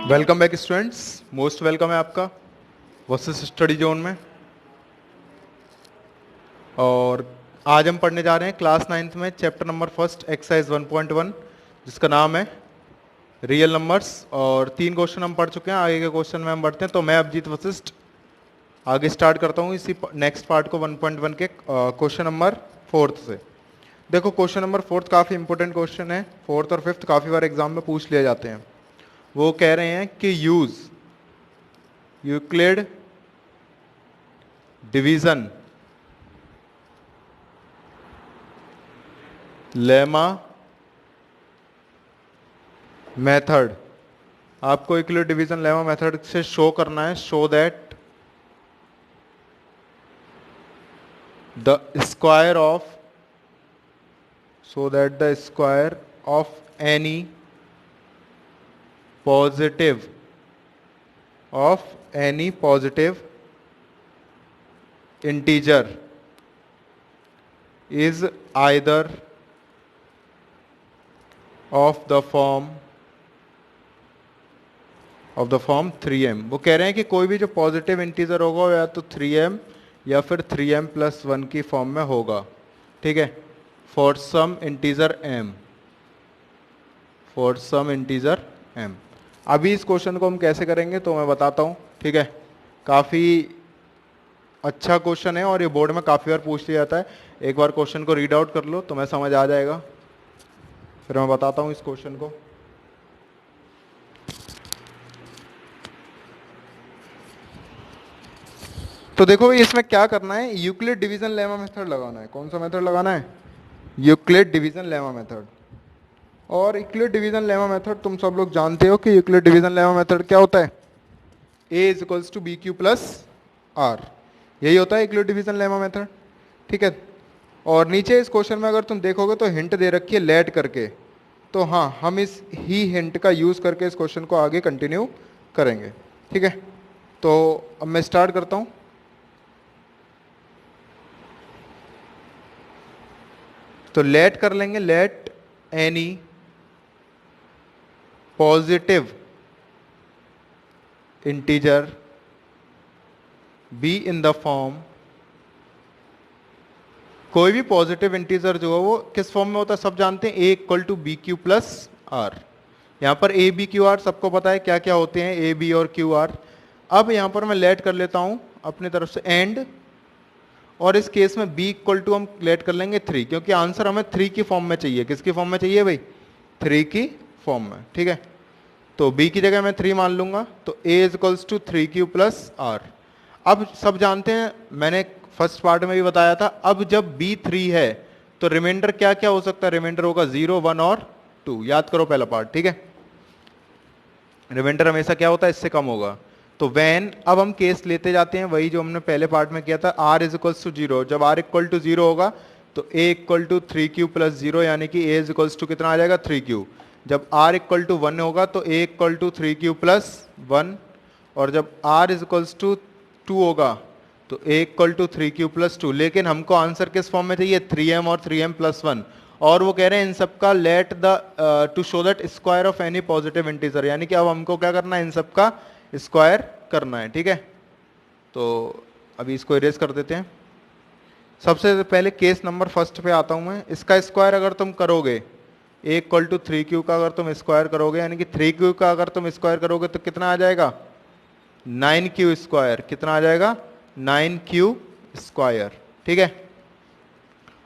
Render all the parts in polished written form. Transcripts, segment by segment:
Welcome back students, most welcome है आपका versus study zone में। और आज हम पढ़ने जा रहे हैं क्लास 9th में चैप्टर नंबर फर्स्ट एक्सरसाइज 1.1 जिसका नाम है रियल नंबर्स। और 3 क्वेश्चन हम पढ़ चुके हैं, आगे के क्वेश्चन में हम बढ़ते हैं। तो मैं अभिजीत वशिष्ठ आगे स्टार्ट करता हूँ इसी नेक्स्ट पार्ट को 1.1 के क्वेश्चन नंबर 4 से। देखो क्वेश्चन नंबर 4 काफ़ी इंपॉर्टेंट क्वेश्चन है। 4th और 5th काफ़ी बार एग्जाम में पूछ लिए जाते हैं। वो कह रहे हैं कि use Euclid division lemma method. आपको यूक्लिड डिवीजन लेमा मेथड से शो करना है, show that the square of any positive integer is either of the form 3m। वो कह रहे हैं कि कोई भी जो पॉजिटिव इंटीजर होगा या तो 3m या फिर 3m+1 की फॉर्म में होगा। ठीक है, फॉर सम इंटीजर m। अभी इस क्वेश्चन को हम कैसे करेंगे तो मैं बताता हूँ। ठीक है, काफ़ी अच्छा क्वेश्चन है और ये बोर्ड में काफ़ी बार पूछ लिया जाता है। एक बार क्वेश्चन को रीड आउट कर लो तो मैं समझ आ जाएगा, फिर मैं बताता हूँ इस क्वेश्चन को। तो देखो भाई, इसमें क्या करना है, यूक्लिड डिवीजन लेमा मेथड लगाना है। कौन सा मेथड लगाना है? Euclid division lemma method. और यूक्लिड डिवीजन लेमा मेथड तुम सब लोग जानते हो कि यूक्लिड डिवीजन लेमा मेथड क्या होता है? a is equals to B Q plus R, यही होता है यूक्लिड डिवीजन लेमा मेथड। ठीक है, और नीचे इस क्वेश्चन में अगर तुम देखोगे तो हिंट दे रखी है लेट करके। तो हाँ, हम इस ही हिंट का यूज़ करके इस क्वेश्चन को आगे कंटिन्यू करेंगे। ठीक है, तो अब मैं स्टार्ट करता हूँ। तो लेट कर लेंगे, let any positive integer b in the form, कोई भी पॉजिटिव इंटीजर जो है वो किस फॉर्म में होता है सब जानते हैं, a equal to B Q plus R. यहाँ पर a b q r सबको पता है क्या क्या होते हैं a b और q r। अब यहाँ पर मैं लेट कर लेता हूँ अपनी तरफ से एंड, और इस केस में b इक्वल टू हम लेट कर लेंगे 3, क्योंकि आंसर हमें 3 की फॉर्म में चाहिए। किसकी फॉर्म में चाहिए भाई? 3 की फॉर्म में। ठीक है, तो b की जगह मैं 3 मान लूंगा, तो a is equals to 3q plus R. अब सब जानते हैं, मैंने फर्स्ट पार्ट में भी बताया था, अब जब b 3 है तो रिमाइंडर क्या क्या हो सकता है? रिमाइंडर होगा 0, 1 और 2। याद करो पहला पार्ट। ठीक है, रिमाइंडर हमेशा क्या होता है? इससे कम होगा। तो वैन, अब हम केस लेते जाते हैं वही जो हमने पहले पार्ट में किया था, r इज इक्वल्स टू 0। जब r इक्वल टू 0 होगा तो a equal to 3q plus 0, यानी कि a इज इक्वल्स टू कितना आ जाएगा? 3q। जब r इक्वल टू 1 होगा तो a equal to 3q plus 1, और जब r इज इक्वल्स टू 2 होगा तो a equal to 3q plus 2। लेकिन हमको आंसर किस फॉर्म में चाहिए? 3m और 3m प्लस 1। और वो कह रहे हैं इन सबका let the two show that square of any positive integer, यानी कि अब हमको क्या करना है? इन सबका स्क्वायर करना है। ठीक है, तो अभी इसको इरेज कर देते हैं। सबसे पहले केस नंबर फर्स्ट पे आता हूं मैं। इसका स्क्वायर अगर तुम करोगे, a इक्वल टू 3q का अगर तुम स्क्वायर करोगे, यानी कि 3q का अगर तुम स्क्वायर करोगे तो कितना आ जाएगा? 9q square. कितना आ जाएगा? 9q square. ठीक है,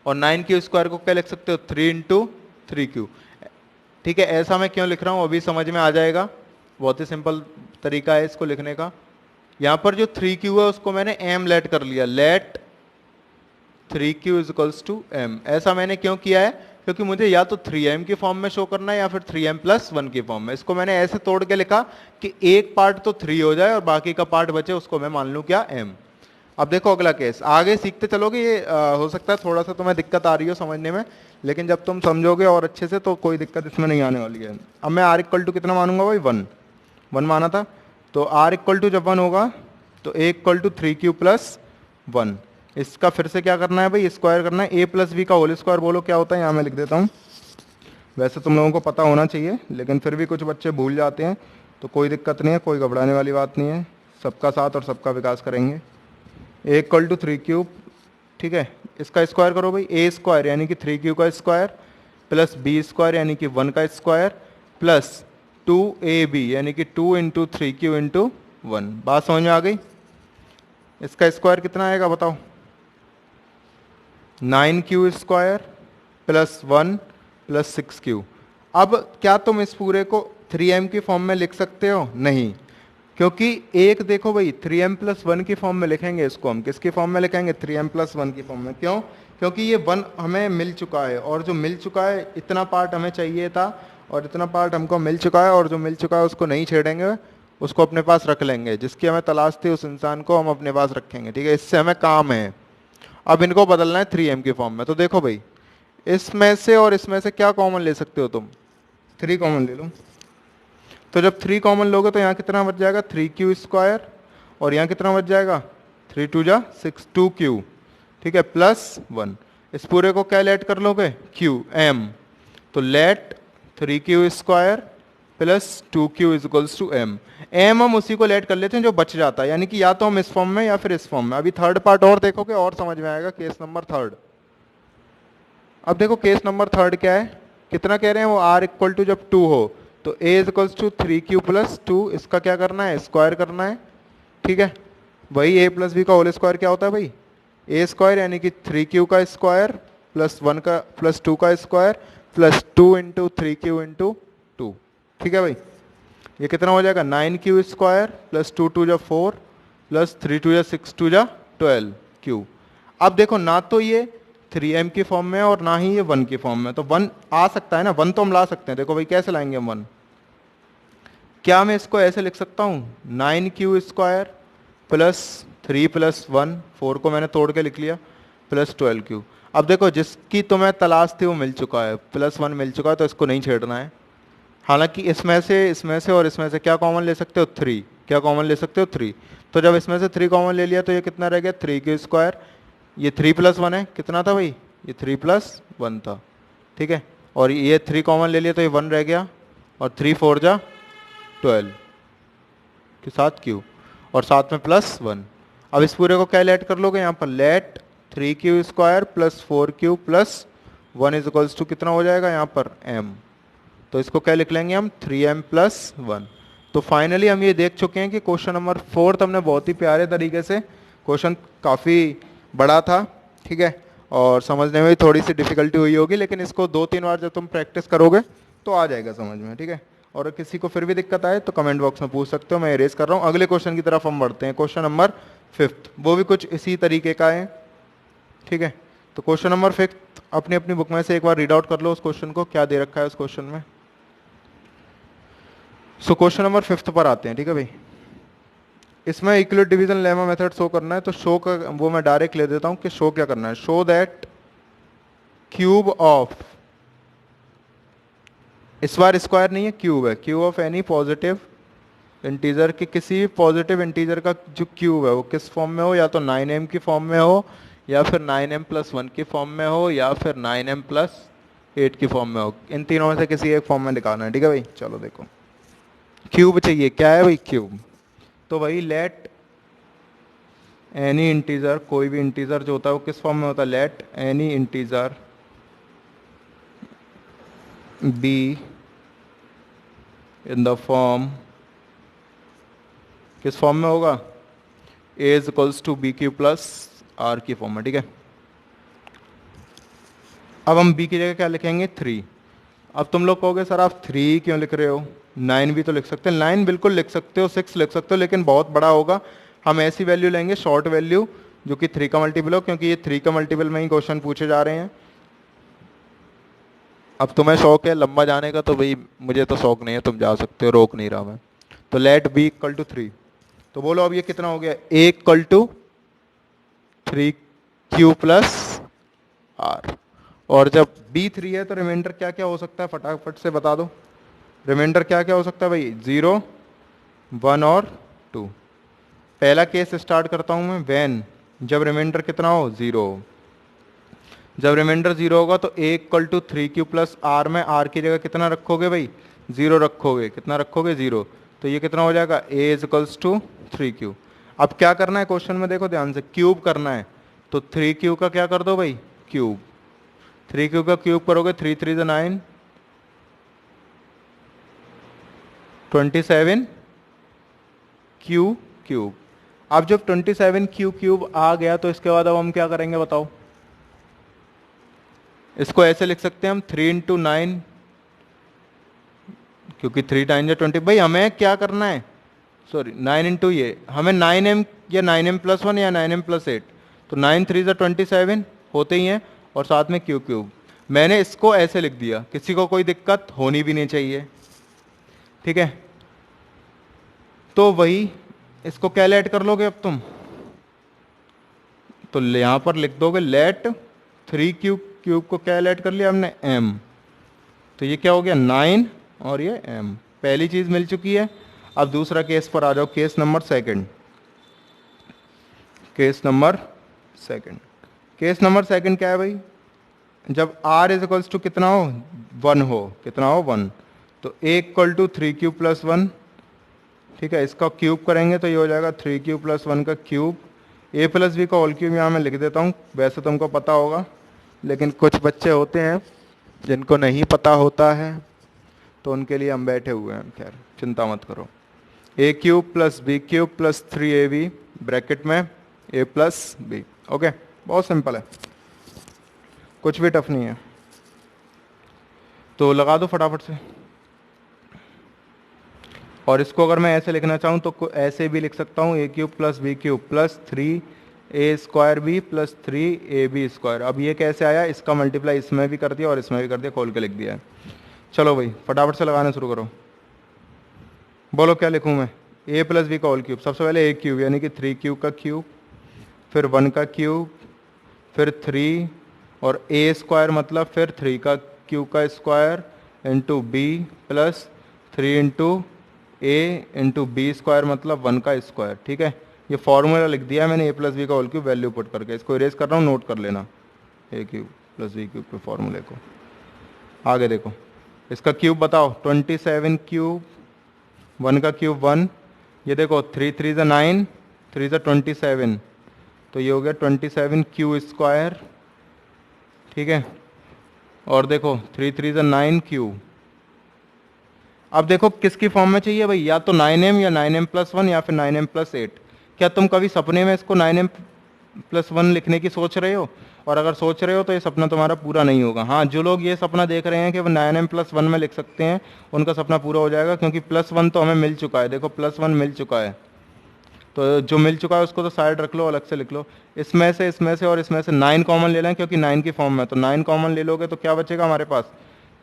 और 9q स्क्वायर को क्या लिख सकते हो? 3 इंटू 3q। ठीक है, ऐसा मैं क्यों लिख रहा हूं अभी समझ में आ जाएगा। बहुत ही सिंपल तरीका है इसको लिखने का। यहां पर जो 3q है उसको मैंने m लेट कर लिया, let 3q is equals to m। ऐसा मैंने क्यों किया है? क्योंकि मुझे या तो 3m की फॉर्म में शो करना है या फिर 3m प्लस 1 की फॉर्म में। इसको मैंने ऐसे तोड़ के लिखा कि एक पार्ट तो 3 हो जाए और बाकी का पार्ट बचे उसको मैं मान लूं क्या? m। अब देखो अगला केस, आगे सीखते चलोगे। ये हो सकता है थोड़ा सा तुम्हें दिक्कत आ रही हो समझने में, लेकिन जब तुम समझोगे और अच्छे से तो कोई दिक्कत इसमें नहीं आने वाली है। अब मैं r इक्वल टू कितना मानूंगा भाई? 1 माना था। तो r इक्वल टू जब 1 होगा तो a equal to 3q plus 1। इसका फिर से क्या करना है भाई? स्क्वायर करना है। a प्लस बी का होल स्क्वायर बोलो क्या होता है? यहाँ मैं लिख देता हूँ। वैसे तुम लोगों को पता होना चाहिए, लेकिन फिर भी कुछ बच्चे भूल जाते हैं। तो कोई दिक्कत नहीं है, कोई घबराने वाली बात नहीं है, सबका साथ और सबका विकास करेंगे। ए इक्वल टू 3 क्यूब, ठीक है, इसका स्क्वायर करो भाई, ए स्क्वायर यानी कि 3 क्यू का स्क्वायर प्लस बी स्क्वायर यानी कि 1 का स्क्वायर प्लस 2ab यानी कि 2 इंटू 3 क्यू इंटू 1। बात समझ में आ गई? इसका स्क्वायर कितना आएगा बताओ? 9 Q square plus 1 plus 6 Q. अब क्या तुम इस पूरे को 3m की फॉर्म में लिख सकते हो? नहीं, क्योंकि एक देखो भाई 3m प्लस 1 की फॉर्म में लिखेंगे, इसको हम किसकी फॉर्म में लिखेंगे? 3m प्लस 1 की फॉर्म में। क्यों? क्योंकि ये 1 हमें मिल चुका है, और जो मिल चुका है इतना पार्ट हमें चाहिए था और इतना पार्ट हमको मिल चुका है, और जो मिल चुका है उसको नहीं छेड़ेंगे, उसको अपने पास रख लेंगे। जिसकी हमें तलाश थी उस इंसान को हम अपने पास रखेंगे, ठीक है, इससे हमें काम है। अब इनको बदलना है 3m की फॉर्म में। तो देखो भाई, इसमें से और इसमें से क्या कॉमन ले सकते हो तुम? 3 कॉमन ले लो। तो जब 3 कॉमन लोगे तो यहाँ कितना बच जाएगा? 3 क्यू स्क्वायर, और यहाँ कितना बच जाएगा? 3 2 जा 6, 2 क्यू, ठीक है, प्लस 1। इस पूरे को क्या लेट कर लोगे? Q m. तो let 3 Q square plus 2 q is equals to m. M हम उसी को लेट कर लेते हैं जो बच जाता है, यानी कि या तो हम इस फॉर्म में या फिर इस फॉर्म में। अभी थर्ड पार्ट और देखोगे और समझ में आएगा, केस नंबर थर्ड। अब देखो केस नंबर थर्ड क्या है, कितना कह रहे हैं वो? आर इक्वल टू जब 2 हो तो a is equals to 3 q plus 2, इसका क्या करना है? स्क्वायर करना है, ठीक है। वही ए प्लस बी का होल स्क्वायर क्या होता है भाई? ए स्क्वायर यानी कि 3 क्यू का स्क्वायर प्लस 1 का प्लस 2 का square plus 2 into 3 Q into 2, ठीक है भाई। ये कितना हो जाएगा? 9 क्यू स्क्वायर प्लस 2 2 जा 4 प्लस 3 2 जा 6 2 जा 12 क्यू। अब देखो ना तो ये 3m की फॉर्म में और ना ही ये 1 की फॉर्म में, तो 1 आ सकता है ना, 1 तो हम ला सकते हैं। देखो भाई कैसे लाएंगे हम 1? क्या मैं इसको ऐसे लिख सकता हूँ? 9 क्यू स्क्वायर प्लस 3 प्लस 1, 4 को मैंने तोड़ के लिख लिया, प्लस 12 क्यू। अब देखो जिसकी तुम्हें तलाश थी वो मिल चुका है, प्लस 1 मिल चुका है, तो इसको नहीं छेड़ना है। हालांकि इसमें से और इसमें से क्या कॉमन ले सकते हो? 3। क्या कॉमन ले सकते हो? 3। तो जब इसमें से 3 कॉमन ले लिया तो ये कितना रह गया? 3 क्यू स्क्वायर। ये 3 प्लस 1 है, कितना था भाई? ये 3 प्लस 1 था, ठीक है। और ये 3 कॉमन ले लिया तो ये 1 रह गया, और 3 4 जा 12 के साथ क्यू, और साथ में प्लस 1। अब इस पूरे को क्या लेट कर लोगे यहाँ पर? Let 3 Q square plus 4 Q plus 1 is equals to कितना हो जाएगा यहाँ पर? m। तो इसको क्या लिख लेंगे हम? 3m plus 1। तो फाइनली हम ये देख चुके हैं कि क्वेश्चन नंबर 4 हमने बहुत ही प्यारे तरीके से, क्वेश्चन काफ़ी बड़ा था, ठीक है, और समझने में भी थोड़ी सी डिफिकल्टी हुई होगी, लेकिन इसको 2-3 बार जब तुम प्रैक्टिस करोगे तो आ जाएगा समझ में, ठीक है। और किसी को फिर भी दिक्कत आए तो कमेंट बॉक्स में पूछ सकते हो, मैं इरेज कर रहा हूँ। अगले क्वेश्चन की तरफ हम बढ़ते हैं, क्वेश्चन नंबर 5, वो भी कुछ इसी तरीके का है, ठीक है। तो क्वेश्चन नंबर 5 अपनी अपनी बुक में से एक बार रीड आउट कर लो उस क्वेश्चन को, क्या दे रखा है उस क्वेश्चन में। सो क्वेश्चन नंबर 5 पर आते हैं, ठीक है भाई। इसमें equality division lemma method show करना है, तो शो का वो मैं डायरेक्ट ले देता हूं कि शो क्या करना है। शो दैट क्यूब ऑफ, इस बार स्क्वायर नहीं है, क्यूब है, cube of any positive integer के किसी भी पॉजिटिव इंटीजर का जो क्यूब है वो किस फॉर्म में हो? या तो 9m की फॉर्म में हो, या फिर 9m प्लस 1 की फॉर्म में हो, या फिर 9m प्लस 8 की फॉर्म में हो। इन तीनों में से किसी एक फॉर्म में निकालना है, ठीक है भाई। चलो देखो, क्यूब चाहिए, क्या है भाई? क्यूब। तो वही लेट एनी इंटीजर, कोई भी इंटीजर जो होता है वो किस फॉर्म में होता है? Let any integer b in the form, किस फॉर्म में होगा? A is equals to B Q plus r की फॉर्म में, ठीक है। अब हम बी की जगह क्या लिखेंगे? 3। अब तुम लोग कहोगे सर आप 3 क्यों लिख रहे हो? 9 भी तो लिख सकते हैं। 9 बिल्कुल लिख सकते हो, 6 लिख सकते हो, लेकिन बहुत बड़ा होगा। हम ऐसी वैल्यू लेंगे शॉर्ट वैल्यू जो कि 3 का मल्टीपल हो, क्योंकि ये 3 का मल्टीपल में ही क्वेश्चन पूछे जा रहे हैं। अब तुम्हें शौक है लंबा जाने का, तो भाई मुझे तो शौक नहीं है, तुम जा सकते हो, रोक नहीं रहा मैं। तो लेट बी इक्वल टू 3। तो बोलो अब ये कितना हो गया? A equal to 3q plus r. और जब बी 3 है तो रिमाइंडर क्या क्या हो सकता है? फटाफट से बता दो। रिमाइंडर क्या क्या हो सकता है भाई? 0 1 और 2। पहला केस स्टार्ट करता हूं मैं, व्हेन, जब रिमाइंडर कितना हो? 0। जब रिमाइंडर 0 होगा तो a equal to 3q plus r में आर की जगह कितना रखोगे भाई? 0 रखोगे। कितना रखोगे? 0। तो ये कितना हो जाएगा, a is equals to 3q। अब क्या करना है क्वेश्चन में, देखो ध्यान से, क्यूब करना है। तो 3q का क्या कर दो भाई, क्यूब। 3q का क्यूब करोगे, 3 3 9, 27 क्यू क्यूब। अब जब 27 क्यू क्यूब आ गया तो इसके बाद अब हम क्या करेंगे बताओ। इसको ऐसे लिख सकते हैं हम 3 इंटू 9, क्योंकि 3 टाइम 20। भाई हमें क्या करना है, सॉरी 9 इंटू ये, हमें 9m या 9m+1 या 9m+8। तो 9 3 27 होते ही हैं, और साथ में क्यू क्यूब। मैंने इसको ऐसे लिख दिया, किसी को कोई दिक्कत होनी भी नहीं चाहिए, ठीक है। तो वही इसको क्या लेट कर लोगे अब तुम, तो यहां पर लिख दोगे लेट 3 क्यूब क्यूब को क्या लेट कर लिया हमने, m। तो ये क्या हो गया 9 और ये m। पहली चीज मिल चुकी है। अब दूसरा केस पर आ जाओ, case number second. Case number second, case number second क्या है भाई, जब r इज इक्वल्स टू कितना हो, 1 हो, कितना हो 1, तो a equal to 3q plus 1, ठीक है। इसका क्यूब करेंगे तो ये हो जाएगा 3q प्लस 1 का क्यूब। a प्लस बी का होल क्यूब यहाँ मैं लिख देता हूँ, वैसे तुमको पता होगा, लेकिन कुछ बच्चे होते हैं जिनको नहीं पता होता है, तो उनके लिए हम बैठे हुए हैं, खैर चिंता मत करो। a cube plus B cube plus 3ab bracket में a प्लस बी। ओके, बहुत सिंपल है, कुछ भी टफ नहीं है। तो लगा दो फटाफट से। और इसको अगर मैं ऐसे लिखना चाहूँ तो ऐसे भी लिख सकता हूँ, a cube plus B cube plus 3a square B plus 3ab square. अब ये कैसे आया, इसका मल्टीप्लाई इसमें भी कर दिया और इसमें भी कर दिया, खोल के लिख दिया है। चलो भाई फटाफट से लगाना शुरू करो। बोलो क्या लिखूँ मैं, a प्लस बी का होल क्यूब। सबसे पहले a क्यूब यानी कि 3q का क्यूब, फिर 1 का क्यूब, फिर 3 और a स्क्वायर मतलब फिर 3 का क्यूब का square into B plus 3 into a into B square मतलब 1 का स्क्वायर, ठीक है। ये फॉर्मूला लिख दिया मैंने, a प्लस बी का होल क्यूब वैल्यू पुट करके। इसको इरेज कर रहा हूँ, नोट कर लेना a cube plus B cube के फॉर्मूले को। आगे देखो, इसका क्यूब बताओ, 27 क्यूब, 1 का क्यूब 1, ये देखो 3 3 9, 3 27, तो ये हो गया 27 क्यू स्क्वायर, ठीक है। और देखो 3 3 9 क्यू। अब देखो किसकी फॉर्म में चाहिए भाई, या तो 9m या 9m+1 या फिर 9m+8। क्या तुम कभी सपने में इसको 9m+1 लिखने की सोच रहे हो, और अगर सोच रहे हो तो ये सपना तुम्हारा पूरा नहीं होगा। हाँ, जो लोग ये सपना देख रहे हैं कि वो 9m+1 में लिख सकते हैं, उनका सपना पूरा हो जाएगा, क्योंकि +1 तो हमें मिल चुका है। देखो +1 मिल चुका है, तो जो मिल चुका है उसको तो साइड रख लो, अलग से लिख लो। इसमें से और इसमें से 9 कॉमन ले लें, क्योंकि 9 की फॉर्म में, तो 9 कॉमन ले लोगे तो क्या बचेगा हमारे पास,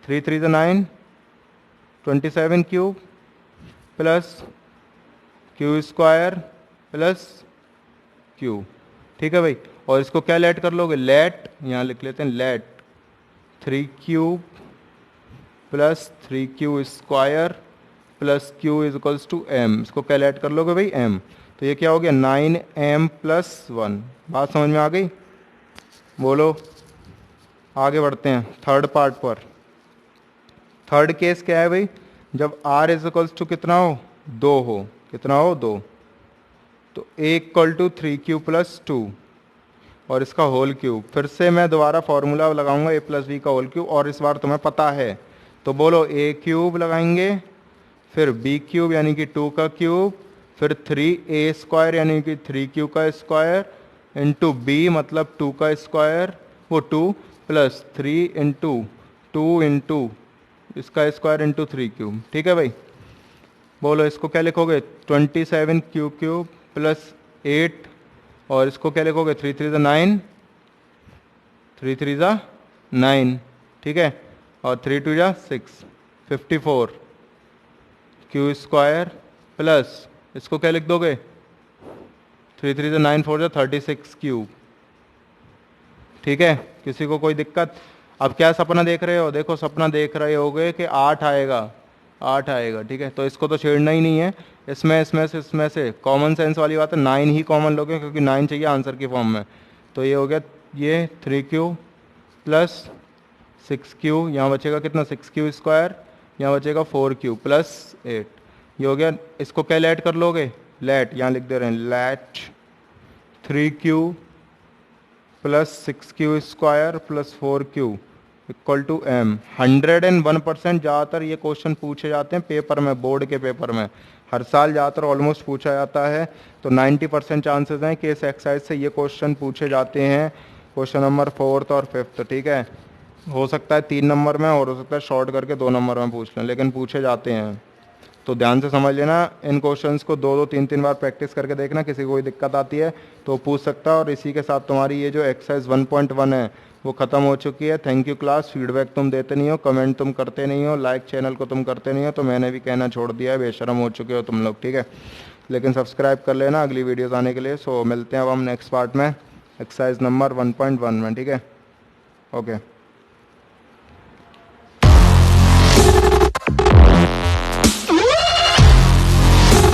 3 3 9, 27 cube plus Q square plus Q, ठीक है भाई। और इसको क्या लेट कर लोगे, लेट, यहाँ लिख लेते हैं let 3 cube plus 3 Q square plus Q is equals to m। इसको क्या लेट कर लोगे भाई, m। तो ये क्या हो गया 9m+1। बात समझ में आ गई, बोलो। आगे बढ़ते हैं थर्ड पार्ट पर। थर्ड केस क्या है भाई, जब r इज इक्वल्स टू कितना हो, 2 हो, कितना हो 2, तो a equal to 3q plus 2 और इसका होल क्यूब। फिर से मैं दोबारा फॉर्मूला लगाऊंगा a प्लस बी का होल क्यूब, और इस बार तुम्हें पता है, तो बोलो a क्यूब लगाएंगे, फिर b क्यूब यानी कि 2 का क्यूब, फिर 3a स्क्वायर यानी कि 3q का स्क्वायर इंटू बी मतलब 2 का स्क्वायर, वो 2 प्लस 3 इंटू 2 इंटू इसका स्क्वायर इंटू 3 क्यूब, ठीक है भाई। बोलो इसको क्या लिखोगे, 27 क्यू क्यूब प्लस 8, और इसको क्या लिखोगे 3 3 9, 3 3 9, ठीक है, और 3 2 6, 54 क्यू स्क्वायर प्लस इसको क्या लिख दोगे, 3 3 9 4 36 क्यूब, ठीक है। किसी को कोई दिक्कत। अब क्या सपना देख रहे हो, देखो सपना देख रहे होगे कि 8 आएगा, 8 आएगा, ठीक है। तो इसको तो छेड़ना ही नहीं है, इसमें से कॉमन सेंस वाली बात है, 9 ही कॉमन लोगे, क्योंकि 9 चाहिए आंसर की फॉर्म में। तो ये हो गया ये 3q प्लस 6q, यहाँ बचेगा कितना 6q स्क्वायर, यहाँ बचेगा 4q प्लस 8। ये हो गया। इसको क्या लेट कर लोगे, लेट यहाँ लिख दे रहे हैं, let 3q plus 6q square plus 4q equal to m। 101% ज़्यादातर ये क्वेश्चन पूछे जाते हैं पेपर में, बोर्ड के पेपर में हर साल ज़्यादातर ऑलमोस्ट पूछा जाता है। तो 90% चांसेस हैं कि इस एक्सरसाइज से ये क्वेश्चन पूछे जाते हैं, क्वेश्चन नंबर 4th और 5th, ठीक है। हो सकता है 3 नंबर में और हो सकता है शॉर्ट करके 2 नंबर में पूछ लें, लेकिन पूछे जाते हैं। तो ध्यान से समझ लेना, इन क्वेश्चंस को 2-2 3-3 बार प्रैक्टिस करके देखना, किसी को कोई दिक्कत आती है तो पूछ सकता है। और इसी के साथ तुम्हारी ये जो एक्सरसाइज 1.1 है वो ख़त्म हो चुकी है। Thank you class. फीडबैक तुम देते नहीं हो, कमेंट तुम करते नहीं हो, लाइक चैनल को तुम करते नहीं हो, तो मैंने भी कहना छोड़ दिया है, बेशरम हो चुके हो तुम लोग, ठीक है। लेकिन सब्सक्राइब कर लेना अगली वीडियोज़ आने के लिए। सो मिलते हैं अब हम नेक्स्ट पार्ट में एक्सरसाइज नंबर 1.1 में, ठीक है। ओके।